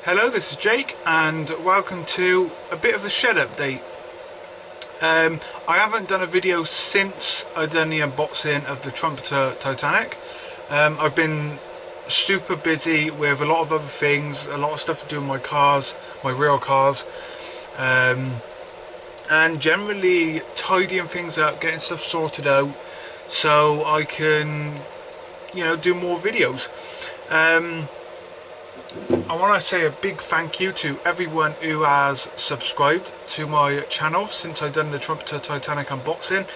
Hello, this is Jake and welcome to a bit of a shed update. I haven't done a video since I done the unboxing of the Trumpeter Titanic. I've been super busy with a lot of other things, a lot of stuff to do with my cars, my real cars, and generally tidying things up, getting stuff sorted out so I can, do more videos. I want to say a big thank you to everyone who has subscribed to my channel since I've done the Trumpeter Titanic unboxing.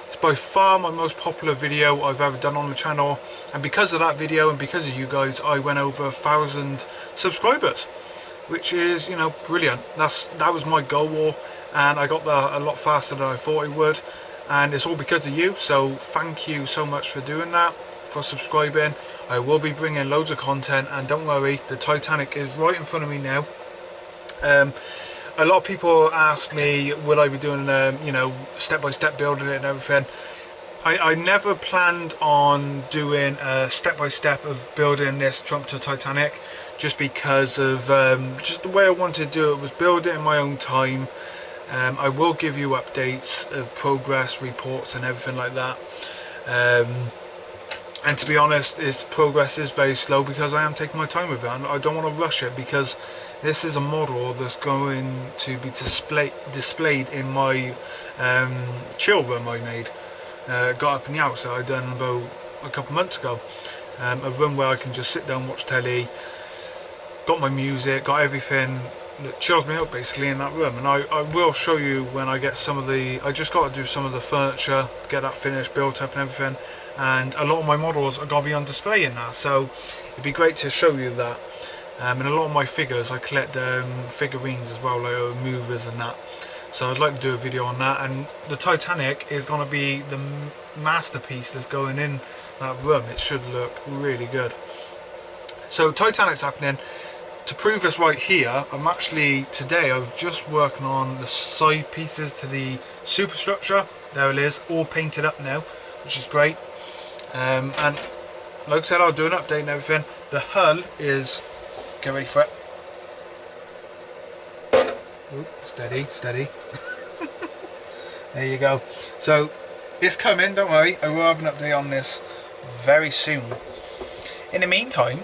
It's by far my most popular video I've ever done on the channel, and because of that video and because of you guys, I went over 1,000 subscribers, which is, brilliant. That was my goal, and I got there a lot faster than I thought I would, and it's all because of you. So thank you so much for doing that, for subscribing. I will be bringing loads of content, and don't worry, the Titanic is right in front of me now. A lot of people ask me, will I be doing step-by-step building it and everything. I never planned on doing a step-by-step of building this Trumpeter Titanic, just because of just the way I wanted to do it was build it in my own time. I will give you updates of progress reports and everything like that. And to be honest, its progress is very slow because I am taking my time with it, and I don't want to rush it because this is a model that's going to be displayed in my chill room I made. Got up in the house that I done about a couple months ago. A room where I can just sit down, watch telly, got my music, got everything that chills me out basically in that room. And I will show you when I get some of the, I just got to do some of the furniture, get that finished, built up and everything. And a lot of my models are going to be on display in that, so it'd be great to show you that. And a lot of my figures, I collect figurines as well, like movers and that, so I'd like to do a video on that. And the Titanic is going to be the masterpiece that's going in that room. It should look really good. So Titanic's happening. To prove this right here, today I was just working on the side pieces to the superstructure. There it is, all painted up now, which is great. And like I said, I'll do an update and everything. The hull is, get ready for it. Ooh, steady. There you go. So it's coming, don't worry. I will have an update on this very soon. In the meantime,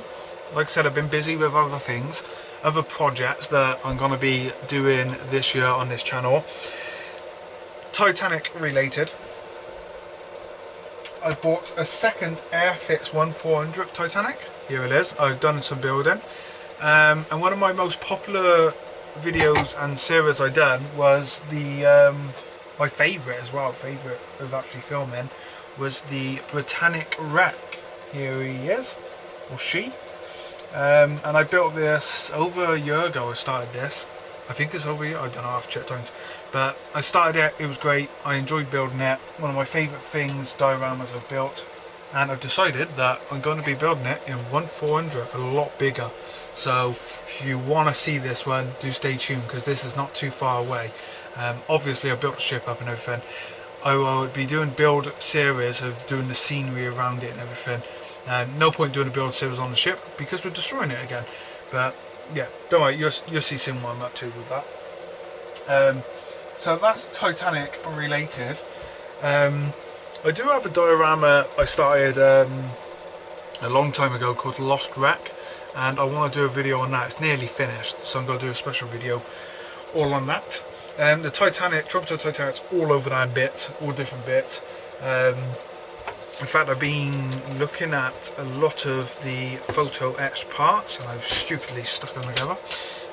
like I said, I've been busy with other things, other projects that I'm going to be doing this year on this channel. Titanic related. I bought a second Airfix 1400 Titanic. Here it is. I've done some building. And one of my most popular videos and series I done was the, my favourite as well, favourite of actually filming, was the Britannic wreck. Here he is, or she. And I built this over a year ago. I started this. I think it's over a year, I don't know, I've checked times. But I started it was great, I enjoyed building it. One of my favourite things, dioramas I've built. And I've decided that I'm going to be building it in 1/400, a lot bigger. So if you want to see this one, do stay tuned, because this is not too far away. Obviously I built the ship up and everything. I will be doing build series of doing the scenery around it and everything. No point doing a build series on the ship because we're destroying it again. But yeah, don't worry, you'll see soon what I'm up to with that. So that's Titanic related. I do have a diorama I started a long time ago called Lost Wreck, and I want to do a video on that. It's nearly finished, so I'm going to do a special video all on that. The Titanic, Trumpeter Titanic's all over that bits, all different bits. In fact, I've been looking at a lot of the photo etched parts, and I've stupidly stuck them together.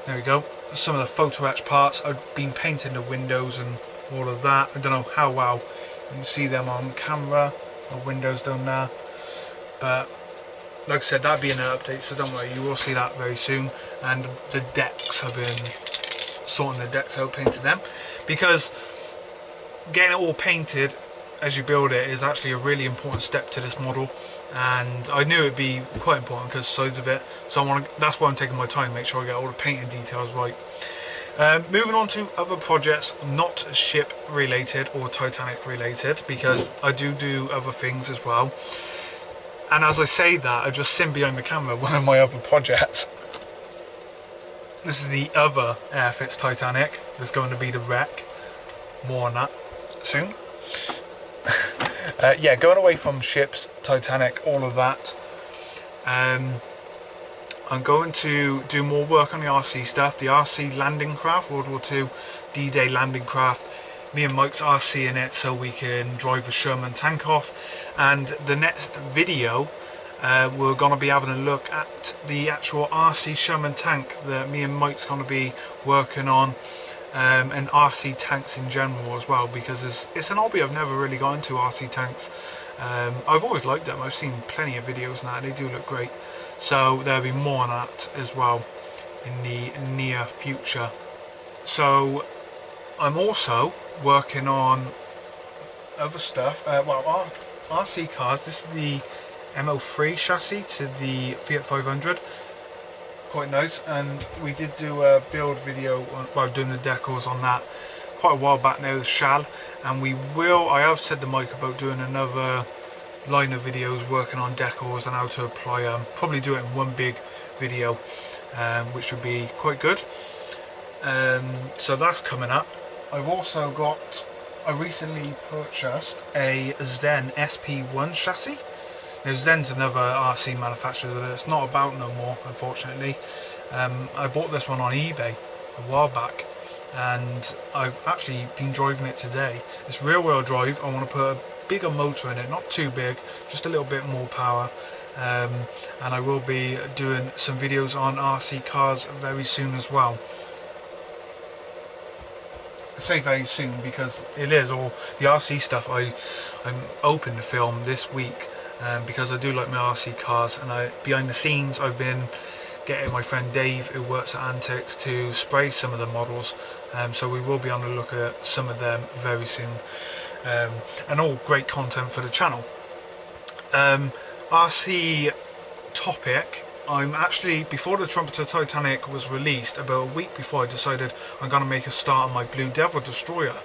There we go. Some of the photo etched parts. I've been painting the windows and all of that. I don't know how well you can see them on camera, the windows down there. But like I said, that'll be an update, so don't worry, you will see that very soon. And the decks, I've been sorting the decks out, painting them, because getting it all painted as you build it is actually a really important step to this model, and I knew it'd be quite important because of the size of it, so that's why I'm taking my time, make sure I get all the painting details right. Moving on to other projects, not ship related or Titanic related, because I do other things as well. And as I say that, I've just seen behind the camera one of my other projects. This is the other Airfix Titanic. There's going to be the wreck. More on that soon. Yeah, going away from ships, Titanic, all of that. I'm going to do more work on the RC stuff. The RC landing craft, World War II D-Day landing craft. Me and Mike's RC in it so we can drive the Sherman tank off. And the next video, we're going to be having a look at the actual RC Sherman tank that me and Mike's going to be working on. And RC tanks in general as well, because it's an hobby I've never really got into, RC tanks. I've always liked them. I've seen plenty of videos now. They do look great. So there'll be more on that as well in the near future. So I'm also working on other stuff. Well, RC cars. This is the MO3 chassis to the Fiat 500. Quite nice, and we did do a build video while doing the decals on that quite a while back now, Shall, and I have said to Mike about doing another line of videos working on decals and how to apply them. Probably do it in one big video, which would be quite good. So that's coming up. I recently purchased a Zen SP1 chassis. Now, Zen's another RC manufacturer that it's not about no more, unfortunately. I bought this one on eBay a while back, and I've actually been driving it today. It's rear wheel drive. I want to put a bigger motor in it, not too big, just a little bit more power. And I will be doing some videos on RC cars very soon as well. I say very soon because it is all the RC stuff I'm hoping to film this week. Because I do like my RC cars, and behind the scenes I've been getting my friend Dave, who works at Antics, to spray some of the models, so we will be on the look at some of them very soon, and all great content for the channel. RC topic, I'm actually, before the Trumpeter Titanic was released, about a week before, I decided I'm going to make a start on my Blue Devil destroyer,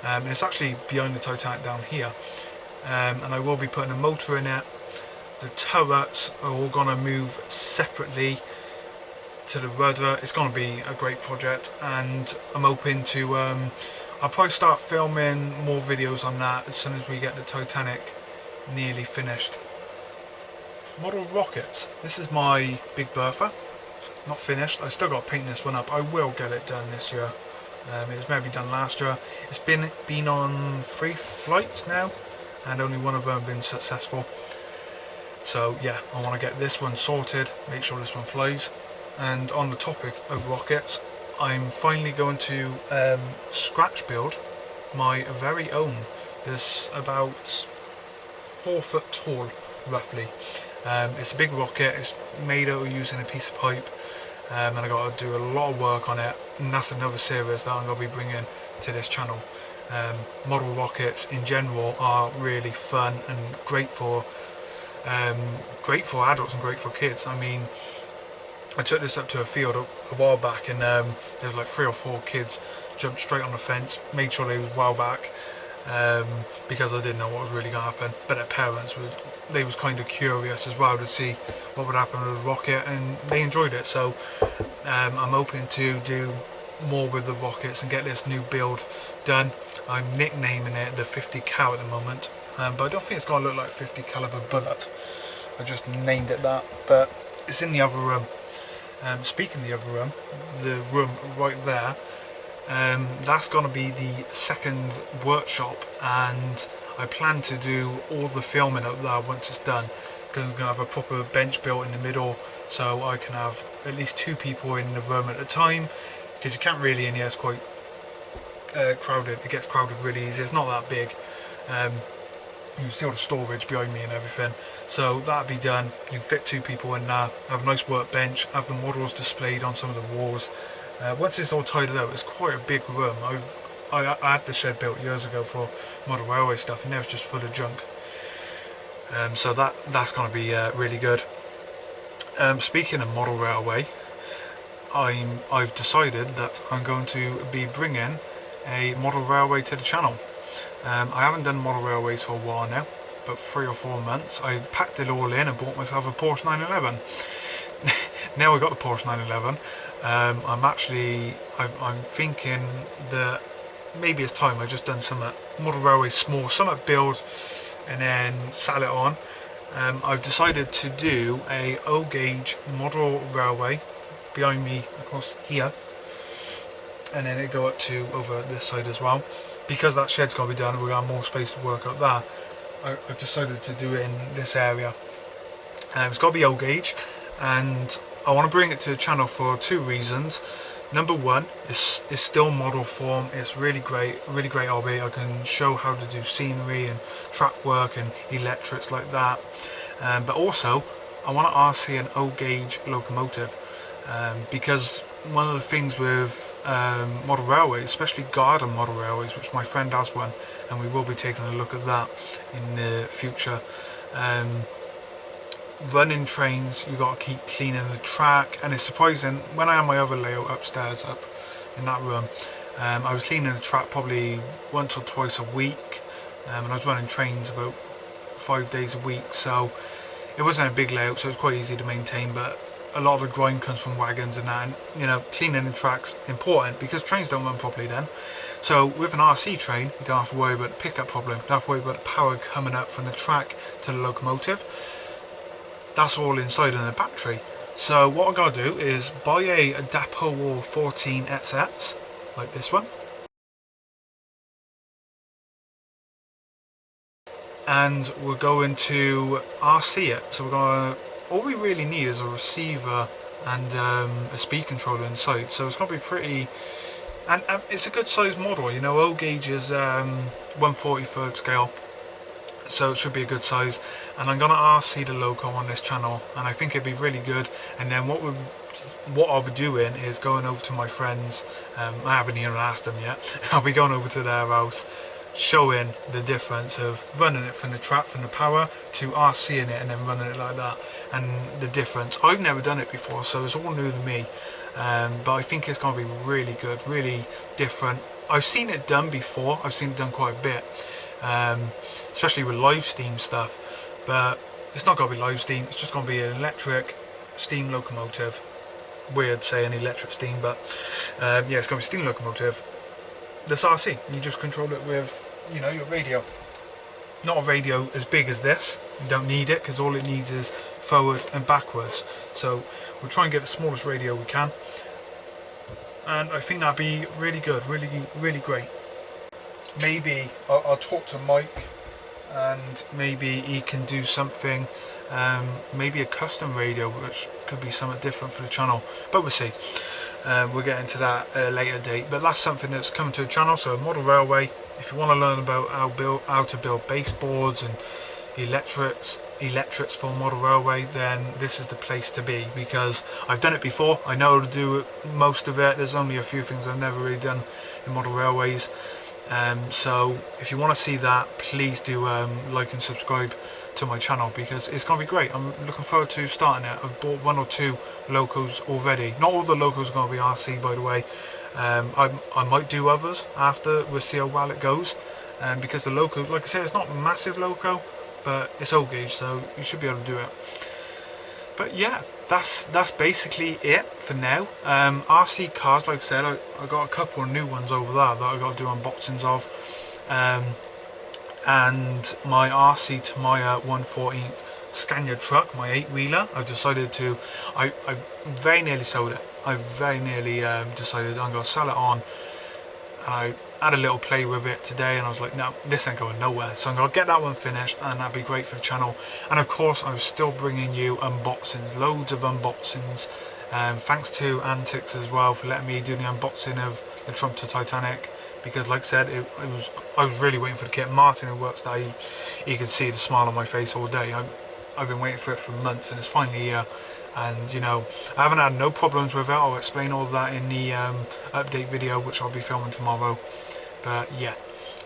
and it's actually behind the Titanic down here. And I will be putting a motor in it. The turrets are all going to move separately to the rudder. It's going to be a great project, and I'm hoping to I'll probably start filming more videos on that as soon as we get the Titanic nearly finished. Model rockets. This is my Big Bertha. Not finished. I still got to paint this one up. I will get it done this year. It was maybe done last year. It's been on 3 flights now, and only one of them have been successful. So yeah, I want to get this one sorted, make sure this one flies. And on the topic of rockets, I'm finally going to scratch build my very own. It's about 4 foot tall, roughly. It's a big rocket. It's made out of using a piece of pipe, and I got to do a lot of work on it. And that's another series that I'm going to be bringing to this channel. Model rockets in general are really fun and great for adults and great for kids. I mean, I took this up to a field a while back, and there was like 3 or 4 kids jumped straight on the fence, made sure they was well back, because I didn't know what was really going to happen. But their parents was kind of curious as well to see what would happen with the rocket, and they enjoyed it. So I'm hoping to do more with the rockets and get this new build done. I'm nicknaming it the 50 cal at the moment, but I don't think it's going to look like 50 caliber bullet. I just named it that, but it's in the other room. Speaking of the other room, the room right there, that's going to be the second workshop, and I plan to do all the filming up there once it's done, because I'm going to have a proper bench built in the middle, so I can have at least 2 people in the room at a time, because you can't really in here. It's quite crowded. It gets crowded really easy. It's not that big. You can see all the storage behind me and everything, so that'll be done. You can fit 2 people in there, have a nice workbench, have the models displayed on some of the walls. Once it's all tidied out, it's quite a big room. I had the shed built years ago for model railway stuff, and now it's just full of junk. So that's going to be really good. Speaking of model railway, I've decided that I'm going to be bringing a model railway to the channel. I haven't done model railways for a while now, about 3 or 4 months. I packed it all in and bought myself a Porsche 911. Now I got the Porsche 911. I'm thinking that maybe it's time I just done some model railway small, some build and then sell it on. I've decided to do a O gauge model railway behind me across here, and then it go up to over this side as well. Because that shed's got to be done, we're gonna have more space to work up there. I've decided to do it in this area. It's got to be O gauge, and I want to bring it to the channel for two reasons. Number one is still model form. It's really great hobby. I can show how to do scenery and track work and electrics like that. But also, I want to RC an O gauge locomotive, because one of the things with model railways, especially garden model railways, which my friend has one, and we will be taking a look at that in the future. Running trains, you got to keep cleaning the track, and it's surprising, when I had my other layout upstairs up in that room, I was cleaning the track probably once or twice a week, and I was running trains about 5 days a week, so it wasn't a big layout, so it was quite easy to maintain. But a lot of the grime comes from wagons and that, and you know, cleaning the track's important because trains don't run properly then. So with an RC train, you don't have to worry about the pickup problem, you don't have to worry about the power coming up from the track to the locomotive. That's all inside in the battery. So what I'm going to do is buy a Dapol 14 XX, like this one. And we're going to RC it. So we're going to, all we really need is a receiver and a speed controller inside. So it's going to be pretty, and it's a good size model. You know, O gauge is 1/43 scale. So it should be a good size, and I'm gonna RC the loco on this channel, and I think it'd be really good. And then what I'll be doing is going over to my friends. I haven't even asked them yet. I'll be going over to their house, showing the difference of running it from the track, from the power, to RCing it and then running it like that, and the difference. I've never done it before, so it's all new to me, but I think it's going to be really good, really different. I've seen it done before, I've seen it done quite a bit, especially with live steam stuff, but it's not going to be live steam, it's just going to be an electric steam locomotive. Weird saying electric steam, but yeah, it's going to be a steam locomotive. This RC, you just control it with, you know, your radio. Not a radio as big as this, you don't need it because all it needs is forward and backwards. So we'll try and get the smallest radio we can, and I think that'd be really good, really great. Maybe I'll talk to Mike, and maybe he can do something, maybe a custom radio, which could be something different for the channel, but we'll see. We'll get into that at a later date, but that's something that's coming to the channel. So model railway, if you want to learn about how to build baseboards and electrics for model railway, then this is the place to be, because I've done it before, I know how to do most of it. There's only a few things I've never really done in model railways. So if you want to see that, please do like and subscribe to my channel, because it's going to be great. I'm looking forward to starting it. I've bought 1 or 2 locos already. Not all the locos are going to be RC, by the way. I might do others after. We'll see how well it goes, because the loco, like I said, it's not a massive loco, but it's O gauge, so you should be able to do it. But yeah, that's basically it for now. RC cars, like I said, I got a couple of new ones over there that I got to do unboxings of, and my RC to my 1/14 Scania truck, my 8-wheeler. I decided to, I very nearly sold it. I very nearly decided I'm going to sell it on, and I had a little play with it today, and I was like, no, this ain't going nowhere. So I'm going to get that one finished, and that'd be great for the channel. And of course, I'm still bringing you unboxings, loads of unboxings. Thanks to Antics as well for letting me do the unboxing of the Trump to Titanic, because like I said, I was really waiting for the kit. Martin, who works there, he could see the smile on my face all day. I've been waiting for it for months, and it's finally here. And you know, I haven't had no problems with it. I'll explain all of that in the update video, which I'll be filming tomorrow. But yeah,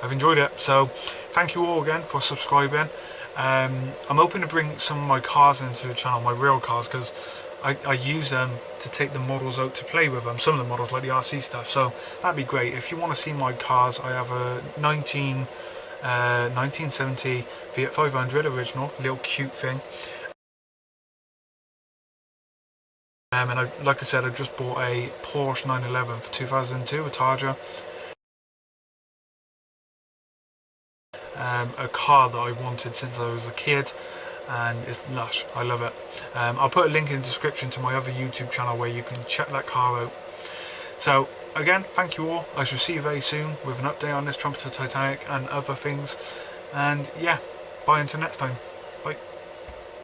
I've enjoyed it, so thank you all again for subscribing. I'm hoping to bring some of my cars into the channel, my real cars, because I use them to take the models out to play with them, some of the models like the RC stuff, so that'd be great. If you want to see my cars, I have a 1970 Fiat 500 original, little cute thing. and like I said, I just bought a Porsche 911 for 2002, a Targa. A car that I wanted since I was a kid, and it's lush. I love it. I'll put a link in the description to my other YouTube channel where you can check that car out. So again, thank you all. I shall see you very soon with an update on this Trumpeter Titanic and other things. And yeah, bye until next time.